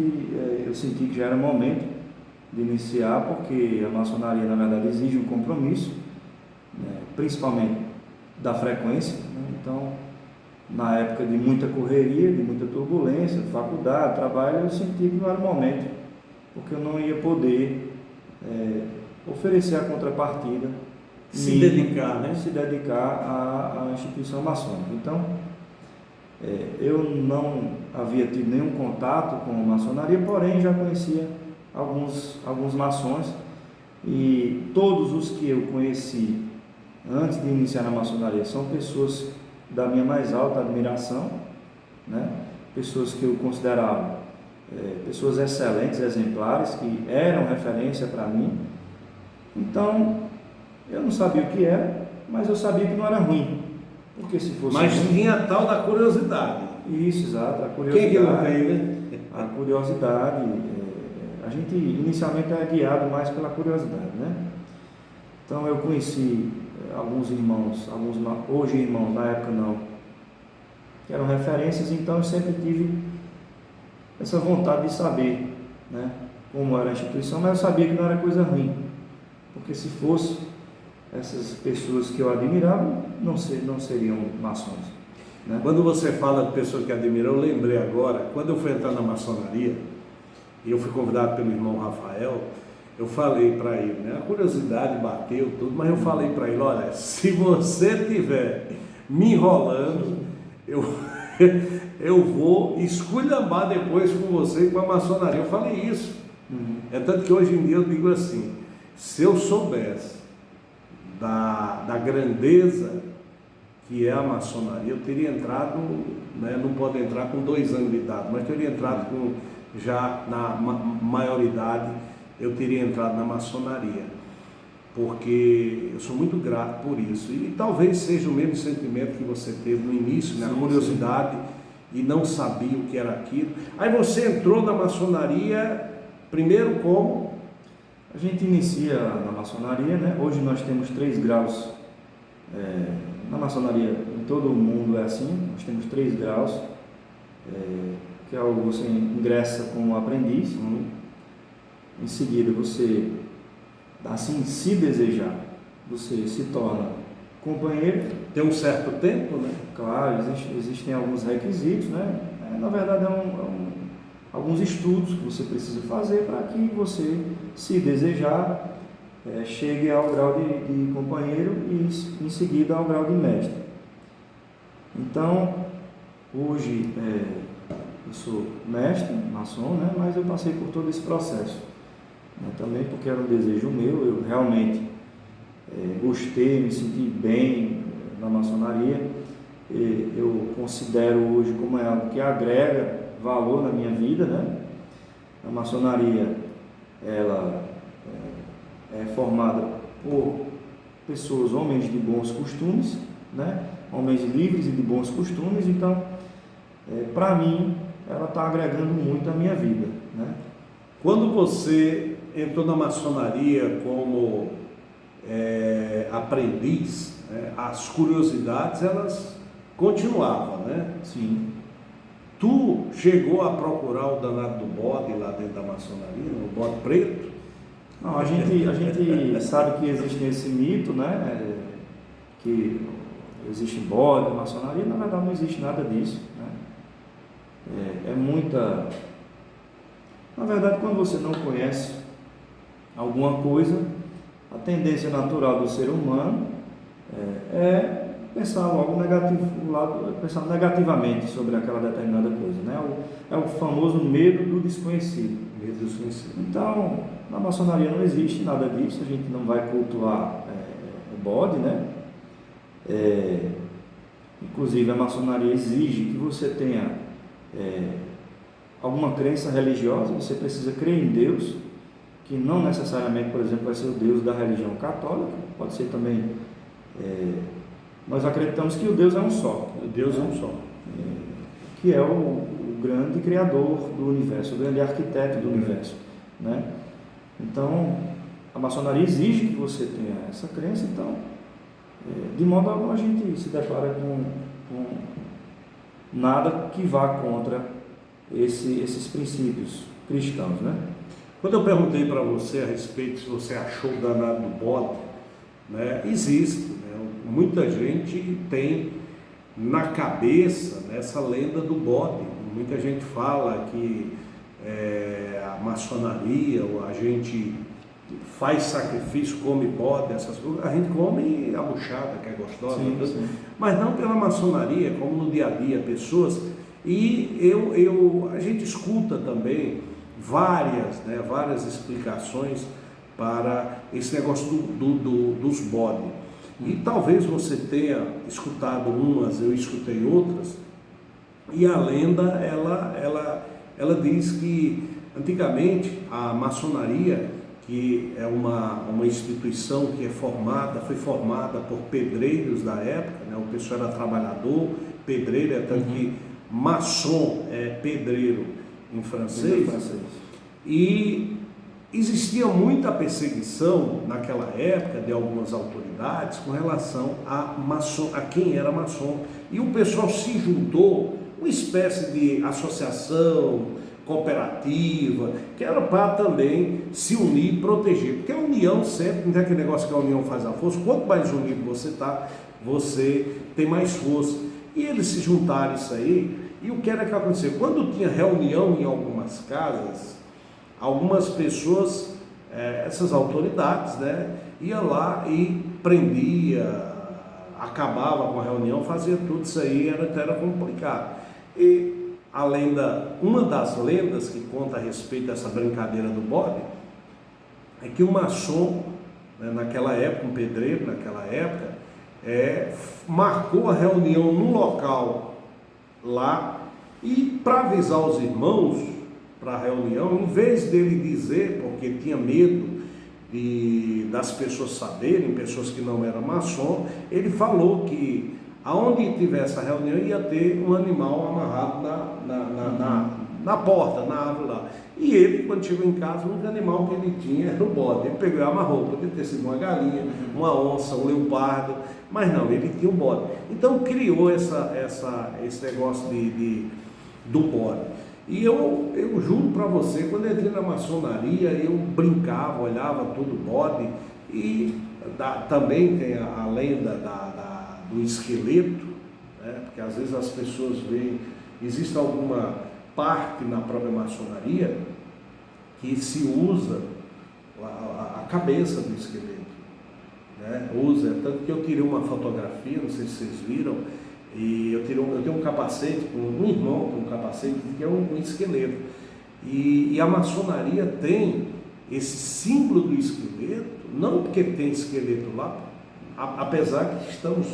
[SPEAKER 2] eu senti que já era momento de iniciar, porque a maçonaria na verdade exige um compromisso, né? Principalmente da frequência, né? Então, na época de muita correria, de muita turbulência, faculdade, trabalho, eu senti que não era o momento, porque eu não ia poder oferecer a contrapartida,
[SPEAKER 1] se dedicar, né?
[SPEAKER 2] Se dedicar à instituição maçônica. Então, eu não havia tido nenhum contato com a maçonaria, porém já conhecia alguns maçons, e todos os que eu conheci antes de iniciar na maçonaria são pessoas da minha mais alta admiração, né? Pessoas que eu considerava pessoas excelentes, exemplares, que eram referência para mim. Então, eu não sabia o que era, mas eu sabia que não era ruim, porque se fosse
[SPEAKER 1] mas
[SPEAKER 2] ruim,
[SPEAKER 1] tinha a tal da curiosidade.
[SPEAKER 2] Isso, exato, a curiosidade.
[SPEAKER 1] Quem que não tem, né?
[SPEAKER 2] A curiosidade, a gente inicialmente é guiado mais pela curiosidade, né? Então eu conheci alguns irmãos, hoje irmãos, na época não, que eram referências, então eu sempre tive essa vontade de saber, né, como era a instituição, mas eu sabia que não era coisa ruim, porque se fosse, essas pessoas que eu admirava não seriam maçons, né?
[SPEAKER 1] Quando você fala de pessoas que admiram, eu lembrei agora, quando eu fui entrar na maçonaria, e eu fui convidado pelo irmão Rafael, eu falei para ele, né? A curiosidade bateu tudo, mas eu falei para ele, olha, se você estiver me enrolando, eu vou esculhambar depois com você e com a maçonaria. Eu falei isso. É tanto que hoje em dia eu digo assim, se eu soubesse da grandeza que é a maçonaria, eu teria entrado, né? Não pode entrar com 2 anos de idade, mas teria entrado já na maioridade, eu teria entrado na maçonaria, porque eu sou muito grato por isso, e talvez seja o mesmo sentimento que você teve no início, né? A curiosidade, e não sabia o que era aquilo. Aí você entrou na maçonaria, primeiro como?
[SPEAKER 2] A gente inicia na maçonaria, né? Hoje nós temos 3 graus, na maçonaria, em todo o mundo é assim, nós temos 3 graus, que é o você ingressa como aprendiz, em seguida você, assim, se desejar, você se torna companheiro.
[SPEAKER 1] Tem um certo tempo, né?
[SPEAKER 2] Claro, existem alguns requisitos, né? Na verdade, alguns estudos que você precisa fazer para que você, se desejar, chegue ao grau de companheiro e, em seguida, ao grau de mestre. Então, hoje, eu sou mestre, maçom, né? Mas eu passei por todo esse processo, né? Também porque era um desejo meu, eu realmente gostei, me senti bem na maçonaria. Eu considero hoje como é algo que agrega valor na minha vida, né? A maçonaria, ela é formada por pessoas, homens de bons costumes, né? Homens livres e de bons costumes. Então, para mim, ela está agregando muito à minha vida, né?
[SPEAKER 1] Quando você entrou na maçonaria como aprendiz, né, as curiosidades elas continuavam, né?
[SPEAKER 2] Sim.
[SPEAKER 1] Tu chegou a procurar o danado do bode lá dentro da maçonaria, o bode preto?
[SPEAKER 2] Não, a gente sabe que existe esse mito, né? Que existe bode na maçonaria. Na verdade não existe nada disso, né? Na verdade, quando você não conhece alguma coisa, a tendência natural do ser humano é pensar logo pensar negativamente sobre aquela determinada coisa, né? É o famoso medo do desconhecido.
[SPEAKER 1] Medo do desconhecido.
[SPEAKER 2] Então, na maçonaria não existe nada disso, a gente não vai cultuar o bode, né? Inclusive a maçonaria exige que você tenha alguma crença religiosa, você precisa crer em Deus, que não necessariamente, por exemplo, vai ser o Deus da religião católica, pode ser também, nós acreditamos que o Deus é um só.
[SPEAKER 1] O Deus é um só.
[SPEAKER 2] Que é o grande criador do universo, o grande arquiteto do universo, né? Então, a maçonaria exige que você tenha essa crença, então, de modo algum a gente se depara com nada que vá contra esses princípios cristãos, né?
[SPEAKER 1] Quando eu perguntei para você a respeito se você achou o danado do bode, né, existe, né? Muita gente tem na cabeça, né, essa lenda do bode. Muita gente fala que a maçonaria, ou a gente faz sacrifício, come bode, essas coisas. A gente come a buchada, que é gostosa,
[SPEAKER 2] Sim, sim.
[SPEAKER 1] Mas não pela maçonaria, como no dia a dia, pessoas. E a gente escuta também várias explicações para esse negócio dos bodes. E talvez você tenha escutado umas, eu escutei outras, e a lenda, ela diz que antigamente a maçonaria, que é uma instituição que foi formada por pedreiros da época, né? O pessoal era trabalhador, pedreiro, é tanto que maçom é pedreiro em francês. E existia muita perseguição naquela época de algumas autoridades com relação a quem era maçom. E o pessoal se juntou, uma espécie de associação cooperativa, que era para também se unir e proteger. Porque a união sempre, não tem aquele negócio que a união faz a força, quanto mais unido você está, você tem mais força. E eles se juntaram isso aí, e o que era que aconteceu? Quando tinha reunião em algumas casas, algumas pessoas, essas autoridades, né, ia lá e prendia, acabava com a reunião, fazia tudo isso aí, era complicado. E uma das lendas que conta a respeito dessa brincadeira do bode, é que o maçom, né, naquela época, um pedreiro naquela época, marcou a reunião num local lá, e para avisar os irmãos para a reunião, em vez dele dizer, porque tinha medo das pessoas saberem, pessoas que não eram maçom, ele falou que aonde tivesse a reunião ia ter um animal amarrado na porta, na árvore lá. E ele, quando chegou em casa, o único animal que ele tinha era o bode. Ele pegou e amarrou, podia ter sido uma galinha, uma onça, um leopardo, mas não, ele tinha um bode. Então criou esse negócio do bode. E eu juro para você, quando eu entrei na maçonaria, eu brincava, olhava tudo bode, e também tem a lenda do esqueleto, né? Porque às vezes as pessoas veem, existe alguma parte na própria maçonaria que se usa a cabeça do esqueleto, né? Tanto que eu tirei uma fotografia, não sei se vocês viram, e eu tenho um capacete, um irmão tem um capacete que é um esqueleto, e a maçonaria tem esse símbolo do esqueleto, não porque tem esqueleto lá, apesar que estamos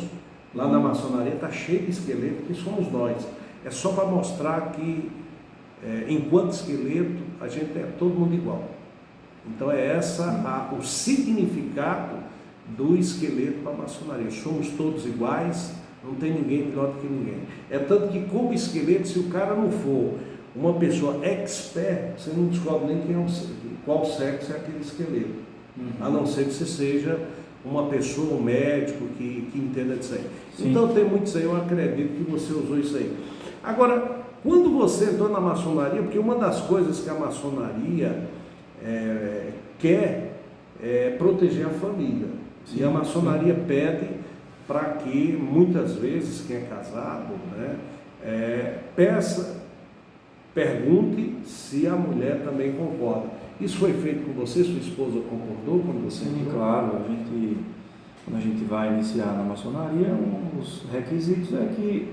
[SPEAKER 1] lá na maçonaria, está cheio de esqueleto, que somos nós, é só para mostrar que enquanto esqueleto a gente é todo mundo igual. Então é o significado do esqueleto para a maçonaria, somos todos iguais, não tem ninguém melhor do que ninguém. É tanto que, como esqueleto, se o cara não for uma pessoa expert, você não descobre nem qual sexo é aquele esqueleto, a não ser que você seja uma pessoa, um médico que entenda disso aí. Sim. Então tem muito isso aí, eu acredito que você usou isso aí. Agora, quando você entrou na maçonaria, porque uma das coisas que a maçonaria quer é proteger a família. Sim, e a maçonaria pede para que, muitas vezes, quem é casado, né, pergunte se a mulher também concorda. Isso foi feito com você? Sua esposa concordou quando você entrou?
[SPEAKER 2] Sim, claro. Quando a gente vai iniciar na maçonaria, um dos requisitos é que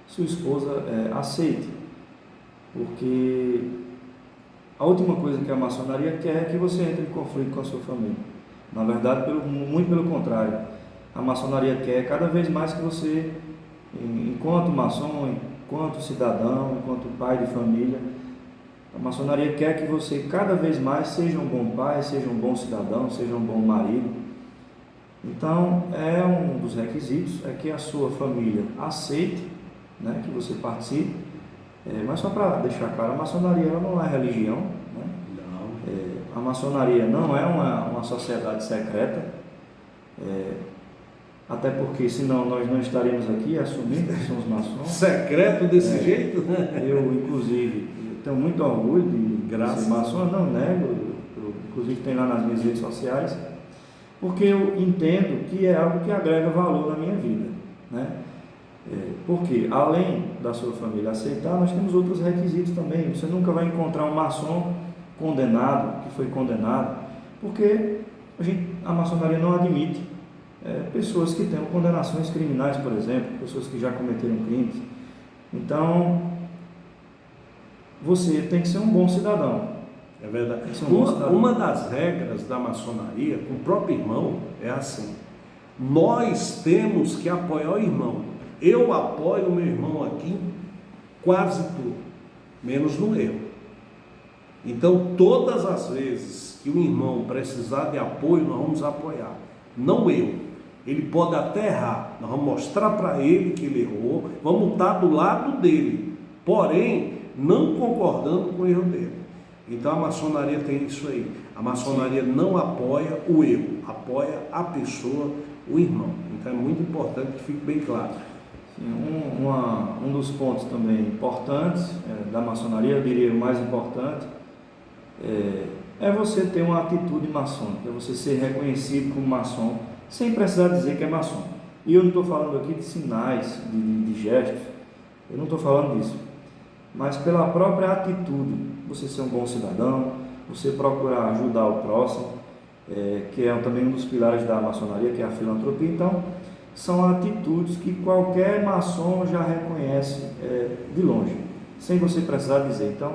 [SPEAKER 2] sua esposa aceite. Porque a última coisa que a maçonaria quer é que você entre em conflito com a sua família. Na verdade, muito pelo contrário. A maçonaria quer cada vez mais que você, enquanto maçom, enquanto cidadão, enquanto pai de família, a maçonaria quer que você cada vez mais seja um bom pai, seja um bom cidadão, seja um bom marido. Então, um dos requisitos é que a sua família aceite, né, que você participe. Mas só para deixar claro, a maçonaria ela não é religião, né?
[SPEAKER 1] Não.
[SPEAKER 2] A maçonaria não é uma sociedade secreta, até porque senão nós não estaríamos aqui assumindo que somos maçons.
[SPEAKER 1] Secreto desse jeito?
[SPEAKER 2] Eu, inclusive, tenho muito orgulho de ser maçom, não nego, inclusive tem lá nas minhas redes sociais, porque eu entendo que é algo que agrega valor na minha vida, né? Porque além da sua família aceitar, nós temos outros requisitos também. Você nunca vai encontrar um maçom condenado, que foi condenado, porque a maçonaria não admite pessoas que tenham condenações criminais, por exemplo, pessoas que já cometeram crimes. Então, você tem que ser um bom cidadão.
[SPEAKER 1] É verdade. Uma das regras da maçonaria, com o próprio irmão, é assim: nós temos que apoiar o irmão. Eu apoio o meu irmão aqui em quase tudo, menos no erro. Então, todas as vezes que o irmão precisar de apoio, nós vamos apoiar. Não eu. Ele pode até errar, nós vamos mostrar para ele que ele errou, vamos estar do lado dele, porém, não concordando com o erro dele. Então a maçonaria tem isso aí. A maçonaria não apoia o erro, apoia a pessoa, o irmão. Então é muito importante que fique bem claro.
[SPEAKER 2] Um dos pontos também importantes da maçonaria, eu diria o mais importante, é você ter uma atitude maçônica, é você ser reconhecido como maçom, sem precisar dizer que é maçom. E eu não estou falando aqui de sinais, de gestos, eu não estou falando disso, mas pela própria atitude, você ser um bom cidadão, você procurar ajudar o próximo, que é também um dos pilares da maçonaria, que é a filantropia. Então, são atitudes que qualquer maçom já reconhece de longe, sem você precisar dizer. Então,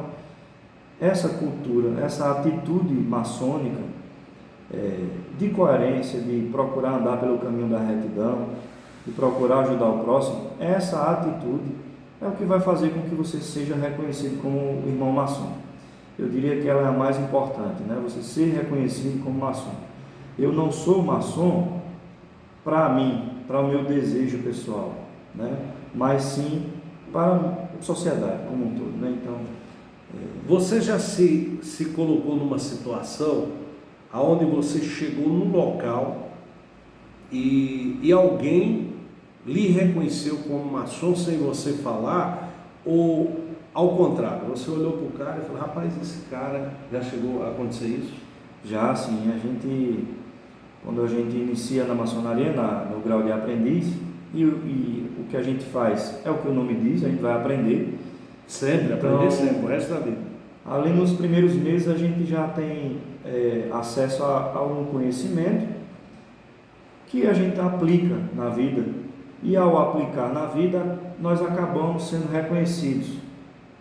[SPEAKER 2] essa cultura, essa atitude maçônica, de coerência, de procurar andar pelo caminho da retidão, de procurar ajudar o próximo, essa atitude é o que vai fazer com que você seja reconhecido como irmão maçom. Eu diria que ela é a mais importante, né? Você ser reconhecido como maçom. Eu não sou maçom para mim, para o meu desejo pessoal, né? Mas sim para a sociedade como um todo, né? Então,
[SPEAKER 1] você já se colocou numa situação aonde você chegou num local e alguém lhe reconheceu como maçom sem você falar, ou ao contrário, você olhou para o cara e falou: rapaz, esse cara, já chegou a acontecer isso?
[SPEAKER 2] Já sim, quando a gente inicia na maçonaria, no grau de aprendiz, e o que a gente faz é o que o nome diz, a gente vai aprender.
[SPEAKER 1] Sempre, aprender sempre, o resto da vida.
[SPEAKER 2] Ali nos primeiros meses a gente já tem acesso a um conhecimento que a gente aplica na vida, e ao aplicar na vida nós acabamos sendo reconhecidos,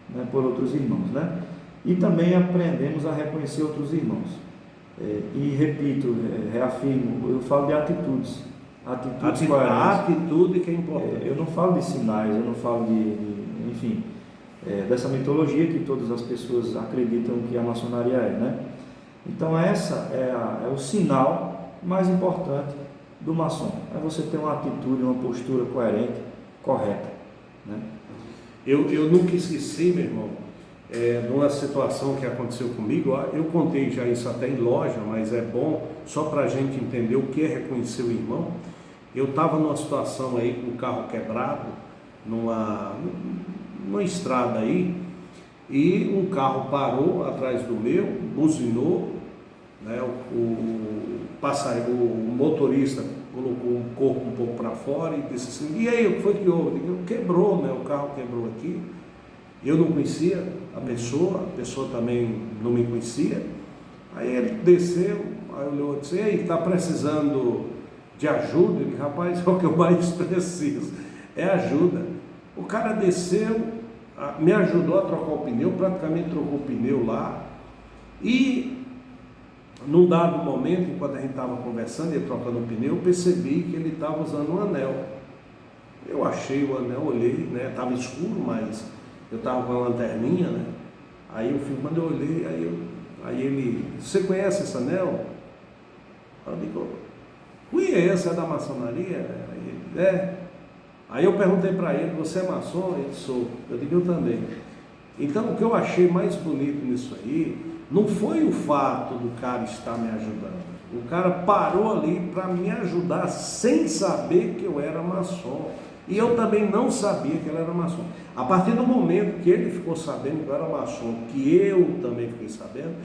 [SPEAKER 2] né, por outros irmãos, né? E também aprendemos a reconhecer outros irmãos. E repito, reafirmo, eu falo de atitudes coerentes.
[SPEAKER 1] A atitude que é importante.
[SPEAKER 2] Eu não falo de sinais, eu não falo enfim, dessa mitologia que todas as pessoas acreditam que a maçonaria é, né? Então essa é o sinal mais importante do maçom, é você ter uma atitude, uma postura coerente, correta, né?
[SPEAKER 1] Eu nunca esqueci, meu irmão, de uma situação que aconteceu comigo. Eu contei já isso até em loja, mas é bom só para a gente entender o que é reconhecer o irmão. Eu estava numa situação aí com o carro quebrado, numa estrada aí, e um carro parou atrás do meu, buzinou, né? O motorista colocou o corpo um pouco para fora e disse assim: e aí, o que foi que houve? Quebrou, né? O carro quebrou aqui. Eu não conhecia a pessoa também não me conhecia. Aí ele desceu, aí olhou e disse: e aí, está precisando de ajuda? Ele: rapaz, é o que eu mais preciso, é ajuda. O cara desceu, me ajudou a trocar o pneu, praticamente trocou o pneu lá, e num dado momento, enquanto a gente estava conversando e trocando o pneu, eu percebi que ele estava usando um anel. Eu achei o anel, olhei, né? Estava escuro, mas eu estava com a lanterninha, né? Aí quando eu olhei, aí ele: você conhece esse anel? Eu digo: conheço, é da maçonaria? Aí ele: Aí eu perguntei para ele: você é maçom? Ele: sou. Eu digo: eu também. Então o que eu achei mais bonito nisso aí Não foi o fato do cara estar me ajudando. O cara parou ali para me ajudar sem saber que eu era maçom. E eu também não sabia que ele era maçom. A partir do momento que ele ficou sabendo que eu era maçom, que eu também fiquei sabendo,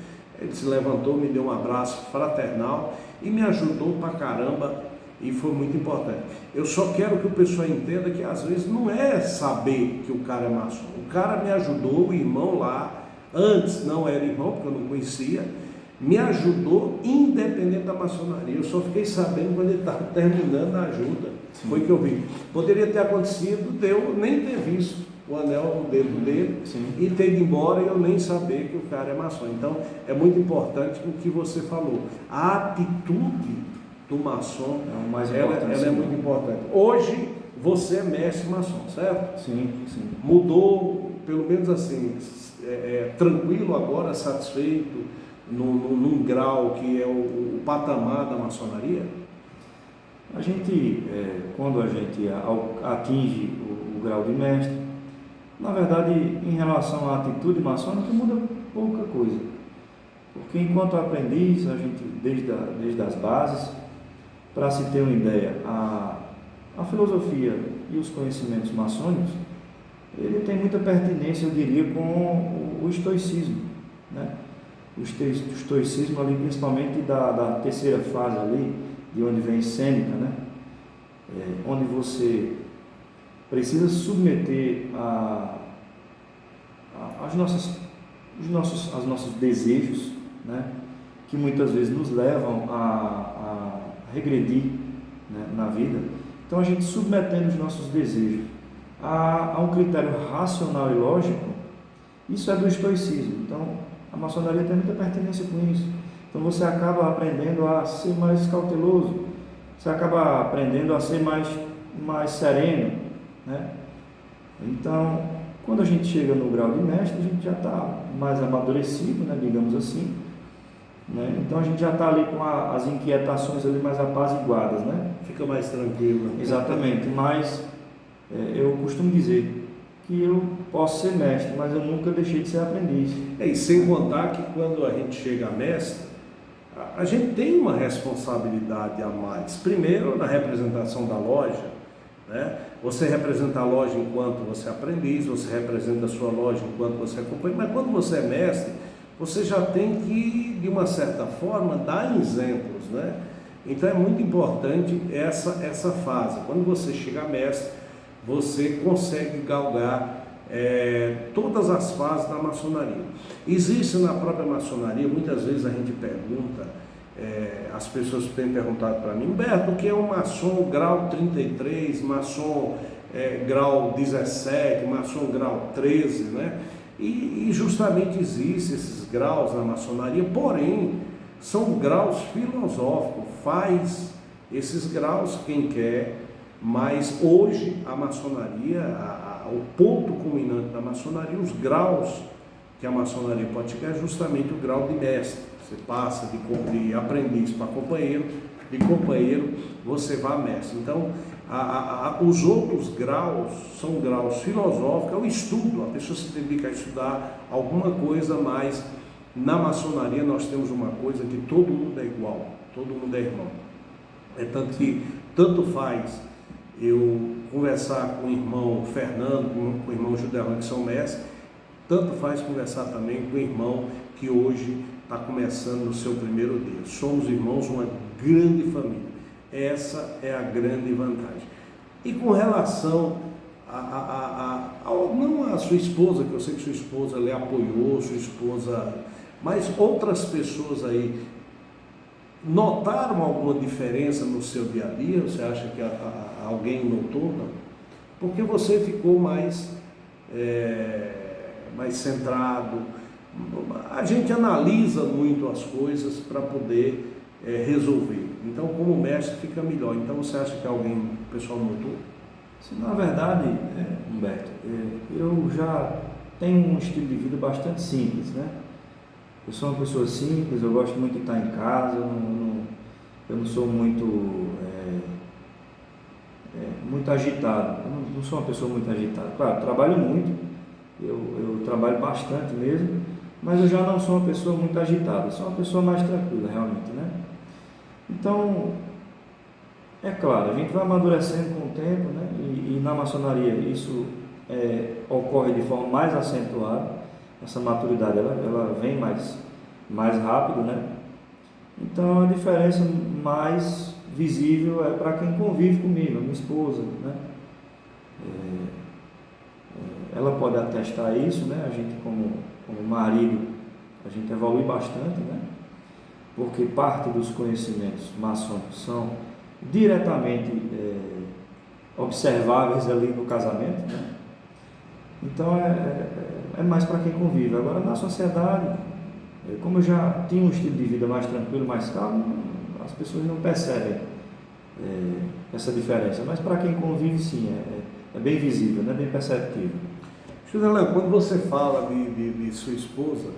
[SPEAKER 1] ele se levantou, me deu um abraço fraternal e me ajudou pra caramba, e foi muito importante. Eu só quero que o pessoal entenda que às vezes não é saber que o cara é maçom. O cara me ajudou, o irmão lá, antes não era irmão, porque eu não conhecia, me ajudou independente da maçonaria. Eu só fiquei sabendo quando ele estava terminando a ajuda. Sim. Foi que eu vi. Poderia ter acontecido de eu nem ter visto o anel no dedo dele. Sim. E ter ido embora e eu nem saber que o cara é maçom. Então é muito importante o que você falou. A atitude do maçom, ela é muito importante. Hoje você é mestre maçom, certo?
[SPEAKER 2] Sim, sim.
[SPEAKER 1] Mudou, pelo menos assim, tranquilo agora, satisfeito, num grau que é o patamar da maçonaria?
[SPEAKER 2] A gente, quando a gente atinge o grau de mestre, na verdade, em relação à atitude maçônica, muda pouca coisa. Porque enquanto aprendiz, a gente, desde as bases, para se ter uma ideia, a filosofia e os conhecimentos maçônicos, ele tem muita pertinência, eu diria, com o estoicismo, né? O estoicismo ali, principalmente da terceira fase ali, de onde vem Sêneca, né? Onde você precisa submeter aos nossos desejos, né? Que muitas vezes nos levam a regredir, né, na vida. Então a gente submetendo os nossos desejos a um critério racional e lógico, isso é do estoicismo. Então a maçonaria tem muita pertinência com isso. Então você acaba aprendendo a ser mais cauteloso, você acaba aprendendo a ser mais sereno, né? Então, quando a gente chega no grau de mestre, a gente já está mais amadurecido, né, digamos assim, né? Então a gente já está ali com as inquietações ali mais apaziguadas, né?
[SPEAKER 1] Fica mais tranquilo.
[SPEAKER 2] Exatamente, mas eu costumo dizer que eu posso ser mestre, mas eu nunca deixei de ser aprendiz.
[SPEAKER 1] E sem contar que quando a gente chega a mestre, a gente tem uma responsabilidade a mais. Primeiro, na representação da loja, né? Você representa a loja enquanto você é aprendiz, você representa a sua loja enquanto você acompanha, mas quando você é mestre, você já tem que, de uma certa forma, dar exemplos, né? Então é muito importante essa fase. Quando você chega a mestre, você consegue galgar todas as fases da maçonaria. Existe na própria maçonaria, muitas vezes a gente pergunta, as pessoas têm perguntado para mim, Humberto, o que é um maçom grau 33, maçom grau 17, maçom grau 13, né? E justamente existem esses graus na maçonaria, porém, são graus filosóficos, faz esses graus quem quer, mas hoje a maçonaria, o ponto culminante da maçonaria, os graus que a maçonaria pode chegar é justamente o grau de mestre. Você passa de aprendiz para companheiro, de companheiro você vai a mestre. Então, os outros graus são graus filosóficos, é o estudo, a pessoa se dedica a estudar alguma coisa, mas na maçonaria nós temos uma coisa que todo mundo é igual, todo mundo é irmão. É tanto que tanto faz eu conversar com o irmão Fernando, com o irmão Judelão, que são mestres, tanto faz conversar também com o irmão que hoje está começando no seu primeiro dia. Somos irmãos, uma grande família. Essa é a grande vantagem. E com relação não a sua esposa, que eu sei que sua esposa lhe apoiou, sua esposa, mas outras pessoas aí, notaram alguma diferença no seu dia a dia? Você acha que alguém notou? Não? Porque você ficou mais centrado. A gente analisa muito as coisas para poder resolver. Então, como mestre, fica melhor. Então, você acha que o pessoal notou?
[SPEAKER 2] Sim, na verdade, Humberto, eu já tenho um estilo de vida bastante simples, né? Eu sou uma pessoa simples, eu gosto muito de estar em casa, eu não sou muito agitado, eu não sou uma pessoa muito agitada. Claro, trabalho muito, eu trabalho bastante mesmo, mas eu já não sou uma pessoa muito agitada, sou uma pessoa mais tranquila realmente, né? Então, é claro, a gente vai amadurecendo com o tempo, né? E na maçonaria isso ocorre de forma mais acentuada, essa maturidade ela vem mais rápido, né? Então a diferença mais visível é para quem convive comigo, a minha esposa, né? Ela pode atestar isso, né? A gente como marido, a gente evolui bastante, né? Porque parte dos conhecimentos maçônicos são diretamente observáveis ali no casamento, né? Então é mais para quem convive. Agora na sociedade, como eu já tinha um estilo de vida mais tranquilo, mais calmo, as pessoas não percebem essa diferença, mas para quem convive sim, é bem visível, né? Bem perceptível.
[SPEAKER 1] Judelão, quando você fala de sua esposa,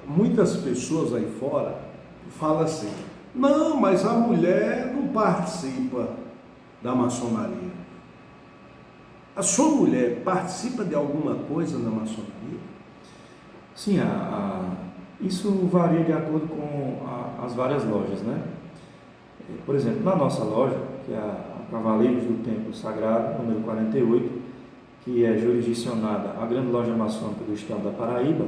[SPEAKER 1] muitas pessoas aí fora falam assim, não, mas a mulher não participa da maçonaria. A sua mulher participa de alguma coisa na maçonaria?
[SPEAKER 2] Sim, isso varia de acordo com as várias lojas, né? Por exemplo, na nossa loja, que é a Cavaleiros do Templo Sagrado, número 48, que é jurisdicionada a grande loja maçônica do estado da Paraíba,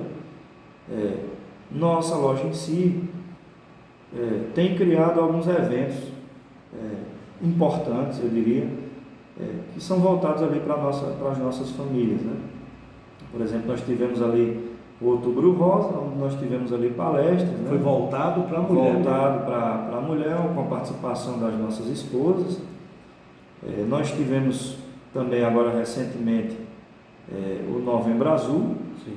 [SPEAKER 2] nossa loja em si tem criado alguns eventos importantes, eu diria, que são voltados ali para as nossas famílias, né? Por exemplo, nós tivemos ali o Outubro Rosa, onde nós tivemos ali palestras, né?
[SPEAKER 1] Foi voltado para a mulher.
[SPEAKER 2] Voltado para a mulher, com a participação das nossas esposas. Nós tivemos também agora recentemente o Novembro Azul.
[SPEAKER 1] Sim.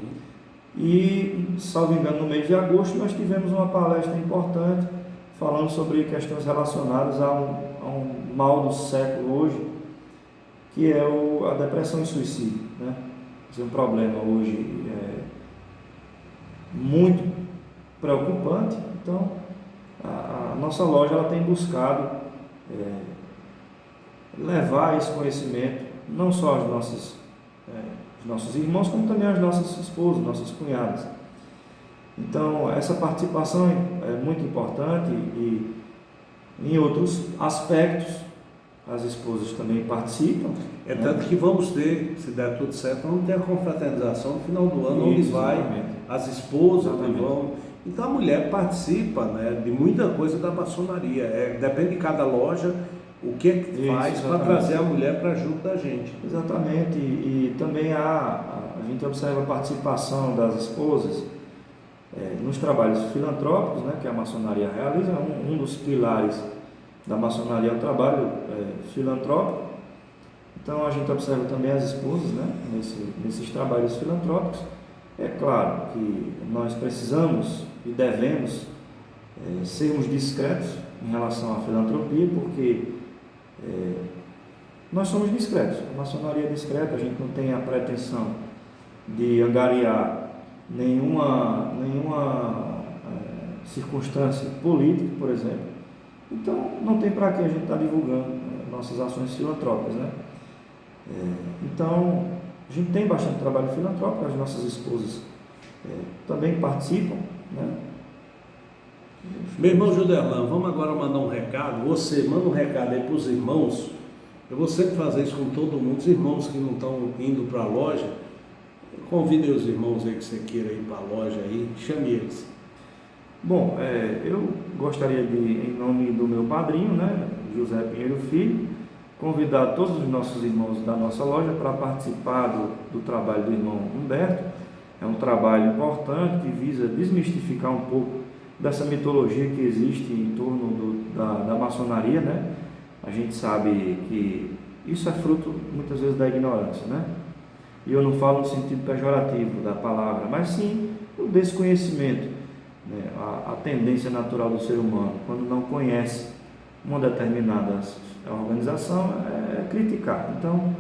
[SPEAKER 2] E, salvo engano, no mês de agosto nós tivemos uma palestra importante falando sobre questões relacionadas a um mal do século hoje, que é a depressão e suicídio, né? Esse é um problema hoje muito preocupante. Então a nossa loja ela tem buscado levar esse conhecimento não só aos nossos irmãos, como também às nossas esposas, nossas cunhadas. Então essa participação é muito importante e em outros aspectos as esposas também participam.
[SPEAKER 1] Tanto que vamos ter, se der tudo certo, vamos ter a confraternização no final do ano, onde vai as esposas que vão. Então a mulher participa, né, de muita coisa da maçonaria. Depende de cada loja o que é que faz para trazer a mulher para junto da gente.
[SPEAKER 2] Exatamente. E também a gente observa a participação das esposas nos trabalhos filantrópicos, né, que a maçonaria realiza. Um dos pilares da maçonaria é o trabalho filantrópico. Então a gente observa também as esposas, né, nesses trabalhos filantrópicos. É claro que nós precisamos e devemos sermos discretos em relação à filantropia, porque nós somos discretos. A maçonaria é discreta, a gente não tem a pretensão de angariar nenhuma circunstância política, por exemplo. Então não tem para que a gente estar divulgando nossas ações filantrópicas, né? Então a gente tem bastante trabalho filantrópico, as nossas esposas também participam, né?
[SPEAKER 1] Meu irmão Judelão, vamos agora mandar um recado. Você manda um recado aí para os irmãos. Eu vou sempre fazer isso com todo mundo. Os irmãos que não estão indo para a loja, convide os irmãos aí que você queira ir para a loja aí, chame eles.
[SPEAKER 2] Bom, eu gostaria de, em nome do meu padrinho, né, José Pinheiro Filho, convidar todos os nossos irmãos da nossa loja para participar do trabalho do irmão Humberto. É um trabalho importante que visa desmistificar um pouco dessa mitologia que existe em torno da maçonaria, né? A gente sabe que isso é fruto muitas vezes da ignorância, né? E eu não falo no sentido pejorativo da palavra, mas sim o desconhecimento, né? A tendência natural do ser humano, quando não conhece uma determinada organização, é criticar. Então,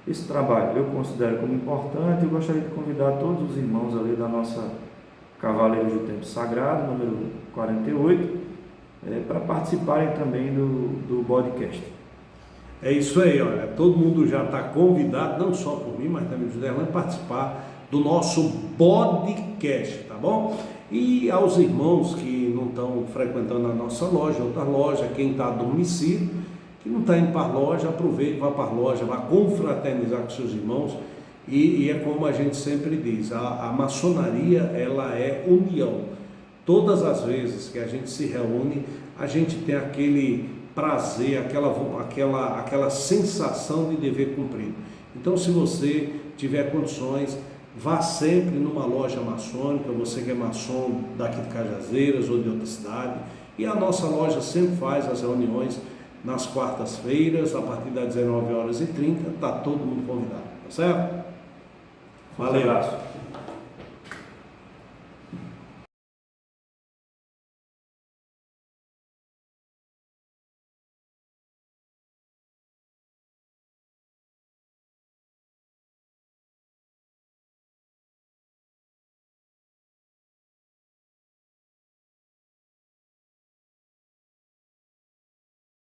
[SPEAKER 2] esse trabalho eu considero como importante. Eu gostaria de convidar todos os irmãos ali da nossa Cavaleiros do Templo Sagrado, número 48, para participarem também do podcast.
[SPEAKER 1] É isso aí, olha, todo mundo já está convidado, não só por mim, mas também o Judelão, a participar do nosso podcast, tá bom? E aos irmãos que não estão frequentando a nossa loja, outra loja, quem está a domicílio, que não está indo para a loja, aproveite, vá para a loja, vá confraternizar com seus irmãos. E é como a gente sempre diz, a maçonaria, ela é união. Todas as vezes que a gente se reúne, a gente tem aquele prazer, aquela sensação de dever cumprido. Então, se você tiver condições, vá sempre numa loja maçônica, você que é maçom daqui de Cajazeiras ou de outra cidade. E a nossa loja sempre faz as reuniões nas quartas-feiras, a partir das 19h30, está todo mundo convidado, tá certo?
[SPEAKER 2] Valeu. Um abraço.